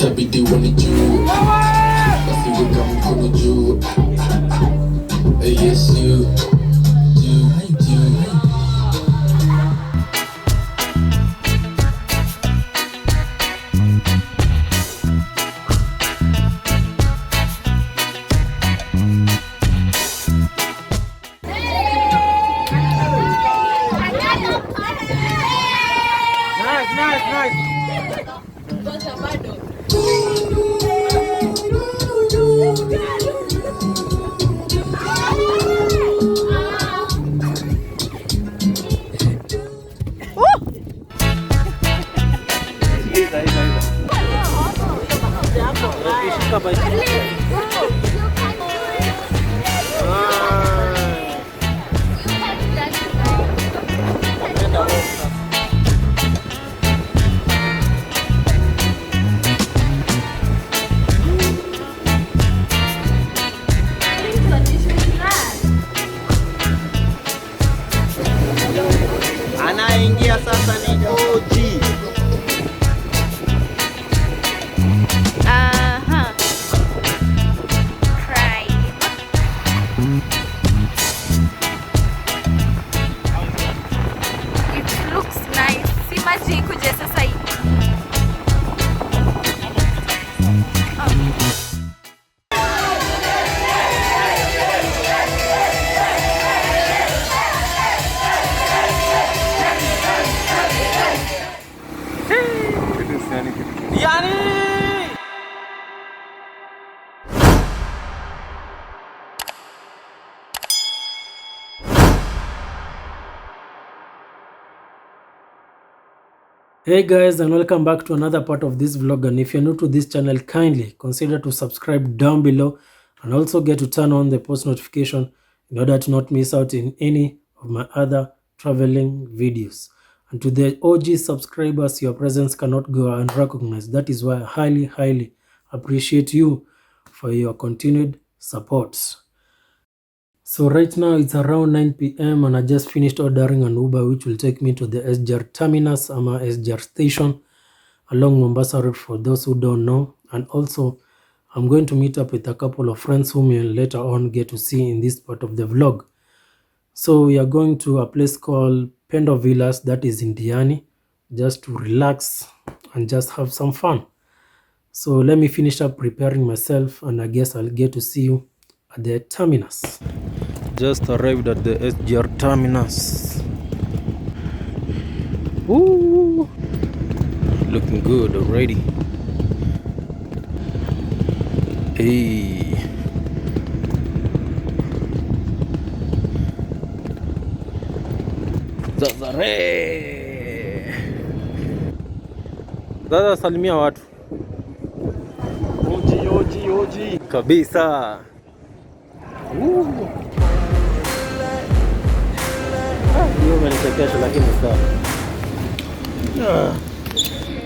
itabidi wanijue, basi weka mkono juu. Yes you anaingia sasa ni OG. Diani! Hey guys, and welcome back to another part of this vlog. And if you're new to this channel, kindly consider to subscribe down below and also get to turn on the post notification in order to not miss out in any of my other traveling videos. And to the OG subscribers, your presence cannot go unrecognized. That is why I highly appreciate you for your continued support. So right now it's around 9 p.m. and I just finished ordering an Uber which will take me to the SGR terminus ama SGR station along Mombasa Road for those who don't know. And also I'm going to meet up with a couple of friends whom you'll later on get to see in this part of the vlog. So we are going to a place called Pendo Villas that is in Diani, just to relax and just have some fun. So let me finish up preparing myself and I guess I'll get to see you at the terminus. Just arrived at the SGR terminus. Ooh, looking good already. Hey, Zazare. Dada, salimia watu. OG kabisa. Hiyo umenichekesha lakini sawa.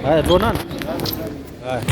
Haya, tuonane. Haya.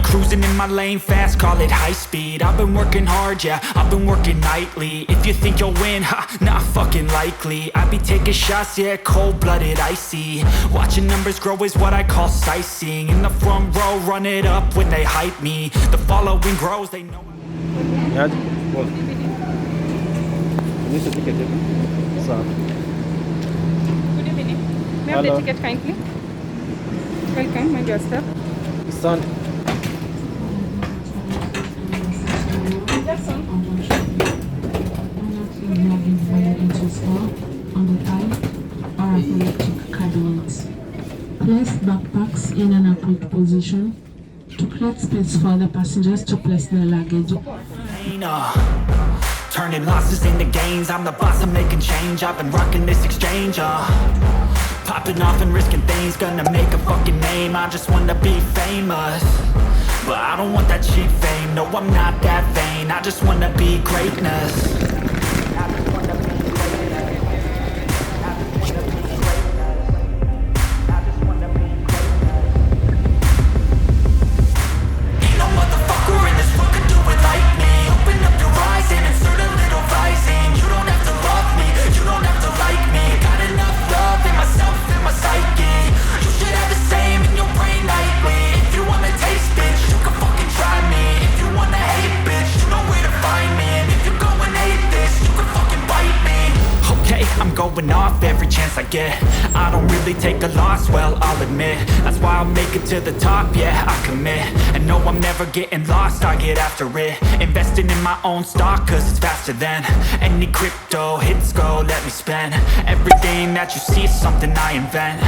Cruising in my lane fast, call it high speed. I've been working hard, yeah, I've been working nightly. If you think you'll win, ha, not fucking likely. I be taking shots, yeah, cold-blooded, icy. Watching numbers grow is what I call sightseeing. In the front row, run it up when they hype me. The following grows, they know. Good evening. May I have the ticket kindly? Welcome, mind your step. Stand. On the thigh or electric cabinets. Place backpacks in an upright position to create space for the passengers to place their luggage. Turning losses into gains, I'm the boss, I'm making change. I've been rocking this exchange, popping off and risking things, gonna make a fucking name. I just wanna be famous, but I don't want that cheap fame. No, I'm not that vain, I just wanna be greatness. showing off every chance I get. I don't really take a loss, well, I'll admit. That's why I'll make it to the top, yeah, I commit. And no, I'm never getting lost, I get after it. Investing in my own stock, cause it's faster than any crypto hits go, let me spend. Everything that you see is something I invent,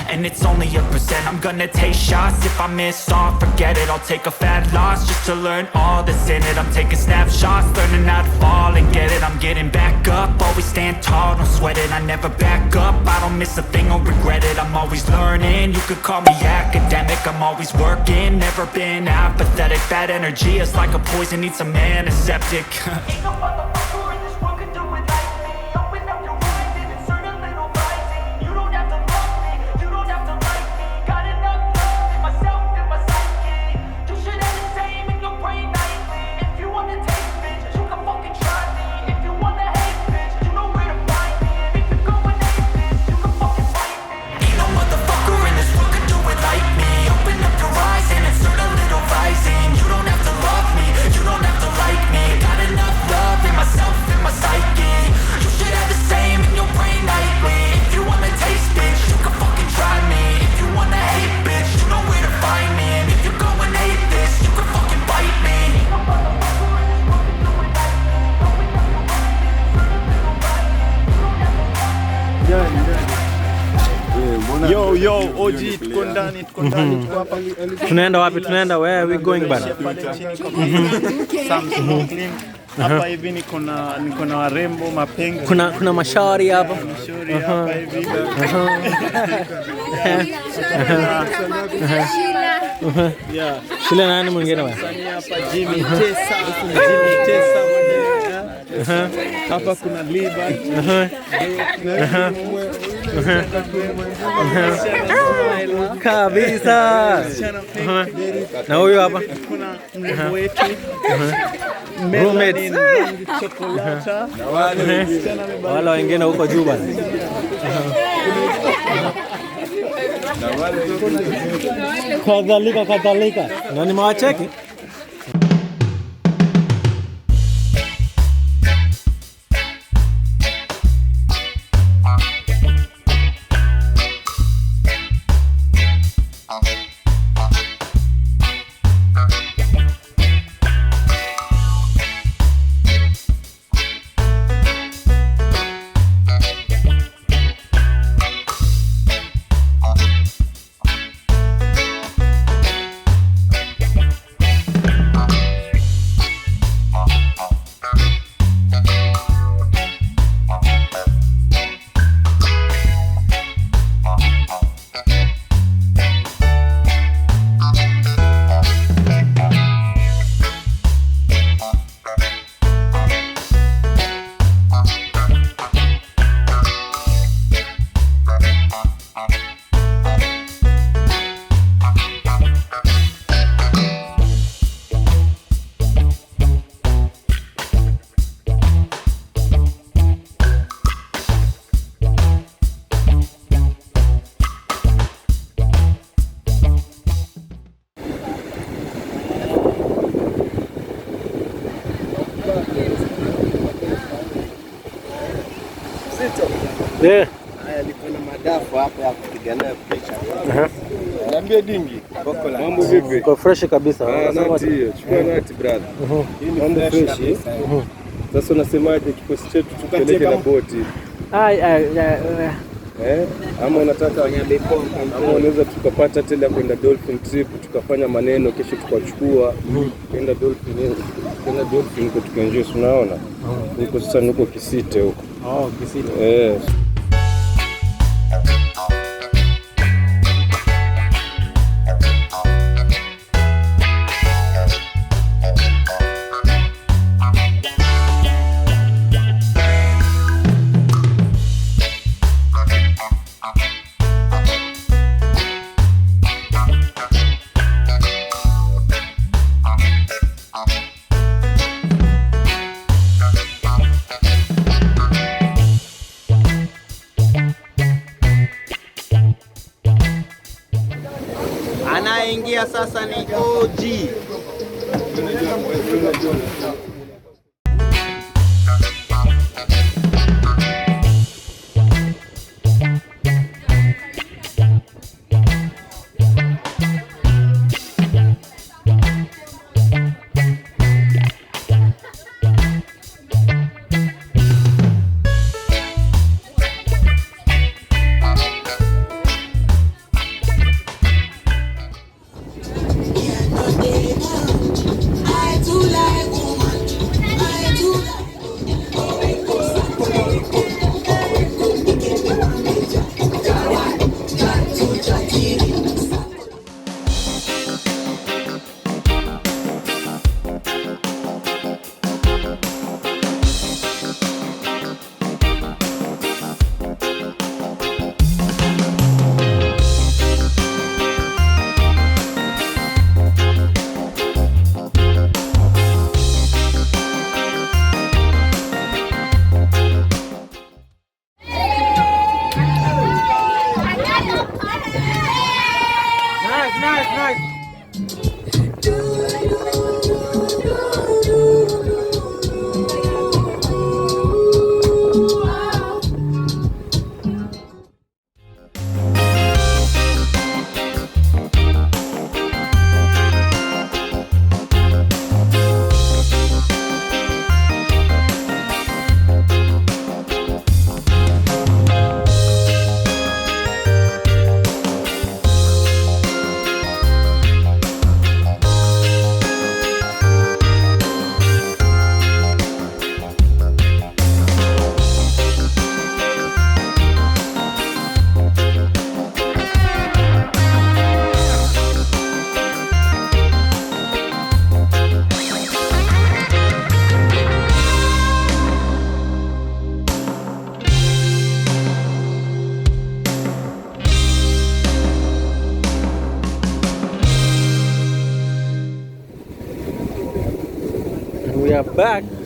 and it's only a percent. I'm gonna take shots, if I miss all, forget it. I'll take a fat loss just to learn all that's in it. I'm taking snapshots, learning how to fall and get it. I'm getting back up, always stand tall, don't sweat it. I never back up, I don't miss a thing or regret it. I'm always learning, you could call me academic. I'm always working, never been apathetic. Bad energy is like a poison, needs some antiseptic. Ain't no motherfucker in this world can do it like me. Open up your mind and insert a little rising. You don't have to love me, you don't have to like me. Got enough love in myself and my psyche. You should have the same in your brain nightly. If you wanna taste, bitch, you can fucking try me. If you wanna hate, bitch, you know where to find me. And if you're going hate, bitch, you can fucking fight me. Ain't no motherfucker in this world can do it like me. Open up your eyes and insert a little rising. You don't have to love me, you don't have to like me. Got enough love in myself and my psyche. You should have the same in your brain nightly. If you wanna taste, bitch, you can fucking try me. If you wanna hate, bitch, you know where to find me. And if you're going hate this, you can fucking bite me. Ain't no motherfucker in this world can do it like me. Open up your mind and insert a little rising. You don't have to love me. Yo, OG, tuko ndani, tuko hapa. Tunaenda wapi? Tunaenda where are we going bana? Hapa hivi niko na warembo mapengo. Kuna mashauri hapa. Mashauri hapa hivi. Yeah. Shule nani mwingine bana? Hapa Jimmy Tesa. Hapa kuna Liban. Kabisa. Na huyo hapa Kuna mrembo wetu. Roommates. Chokolata. Wala wengine huko juu bana. Kadhalika. Na nimewacheki. Yeah. Haya niko na madafu hapa ya kupigana picha. Niambie dingi. Mambo vipi? Kwa fresh kabisa. Nati hiyo. Chukua nati brother. Mambo fresh. Sasa unasemaje kikosi chetu tupeleke na boti? Ama unataka ama unaweza tukapata tele ya kwenda dolphin trip tukafanya maneno kesho tukachukua kwenda dolphin huko tukaenjoy unaona huko sasa huko Kisite huko. Kisite. Anaingia sasa ni OG. Alright. We are back.